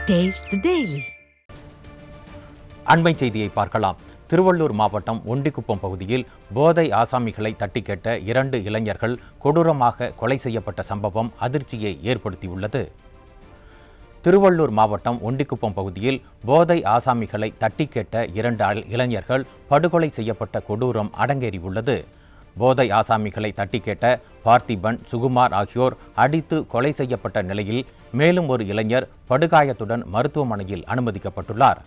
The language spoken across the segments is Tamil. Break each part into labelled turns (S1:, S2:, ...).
S1: Taste the Daily.
S2: அண்மை செய்தியை பார்க்கலாம். திருவள்ளூர் மாவட்டம் ஒண்டிக்குப்பம் பகுதியில் போதை ஆசாமிகளை தட்டி கேட்ட 2 இளைஞர்கள் கொடூரமாக கொலை செய்யப்பட்ட சம்பவம் அதிர்ச்சியை ஏற்படுத்தியுள்ளது. திருவள்ளூர் மாவட்டம் ஒண்டிக்குப்பம் பகுதியில் போதை ஆசாமிகளை தட்டி கேட்ட 2 இளைஞர்கள் படுகொலை செய்யப்பட்ட கொடூரம் அரங்கேறியுள்ளது. போதை ஆசாமிகளை தட்டி கேட்ட பார்த்திபன், சுகுமார் ஆகியோர் அடித்து கொலை செய்யப்பட்ட நிலையில் மேலும் ஒரு இளைஞர் படுகாயத்துடன் மருத்துவமனையில் அனுமதிக்கப்பட்டுள்ளார்.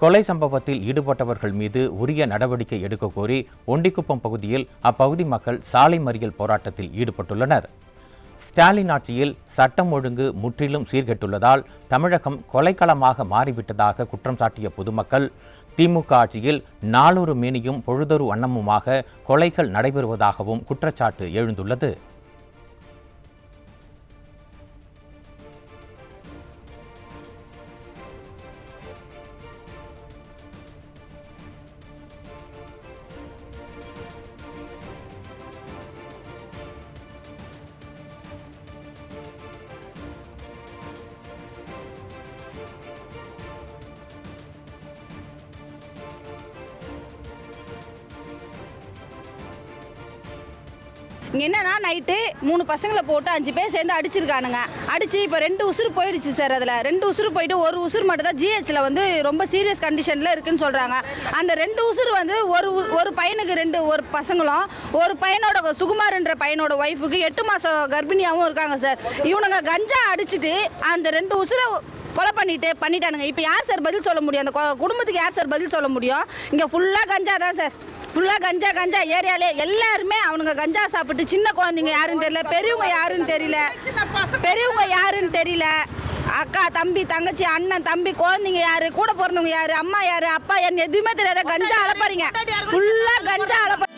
S2: கொலை சம்பவத்தில் ஈடுபட்டவர்கள் மீது உரிய நடவடிக்கை எடுக்க கோரி ஒண்டிக்குப்பம் பகுதியில் அப்பகுதி மக்கள் சாலை மறியல் போராட்டத்தில் ஈடுபட்டுள்ளனர். ஸ்டாலின் ஆட்சியில் சட்டம் ஒழுங்கு முற்றிலும் சீர்கெட்டுள்ளதால் தமிழகம் கொலைக்களமாக மாறிவிட்டதாக குற்றம் சாட்டிய பொதுமக்கள், திமுக ஆட்சியில் நாளொரு மேனியும் பொழுதொரு வண்ணமுமாக கொலைகள் நடைபெறுவதாகவும் குற்றச்சாட்டு எழுந்துள்ளது.
S3: இங்கே என்னன்னா நைட்டு 3 பசங்களை போட்டு 5 பேர் சேர்ந்து அடிச்சிருக்கானுங்க. அடித்து இப்போ 2 உசுறு போயிடுச்சு சார். அதில் 2 உசுறு போயிட்டு ஒரு உசுறு மட்டும் தான் ஜிஹெச்சில் வந்து ரொம்ப சீரியஸ் கண்டிஷனில் இருக்குன்னு சொல்கிறாங்க. அந்த 2 உசுறு வந்து ஒரு பையனுக்கு ஒரு பசங்களும், ஒரு பையனோட சுகுமார்ன்ற பையனோட ஒய்ஃபுக்கு 8 மாதம் கர்ப்பிணியாகவும் இருக்காங்க சார். இவனுங்க கஞ்சா அடிச்சுட்டு அந்த 2 உசுரை கொலை பண்ணிட்டானுங்க. இப்போ யார் சார் பதில் சொல்ல முடியும்? அந்த குடும்பத்துக்கு யார் சார் பதில் சொல்ல முடியும்? இங்கே ஃபுல்லாக கஞ்சா தான் சார். ஃபுல்லாக கஞ்சா ஏரியாலே எல்லாருமே அவனுங்க கஞ்சா சாப்பிட்டு, சின்ன குழந்தைங்க யாருன்னு தெரியல, பெரியவங்க யாருன்னு தெரியல, அக்கா தம்பி தங்கச்சி அண்ணன் தம்பி குழந்தைங்க யாரு, கூட பிறந்தவங்க யாரு, அம்மா யாரு, அப்பா யாருன்னு எதுவுமே தெரியாத கஞ்சா அளப்பாருங்க. ஃபுல்லாக கஞ்சா அளப்பா.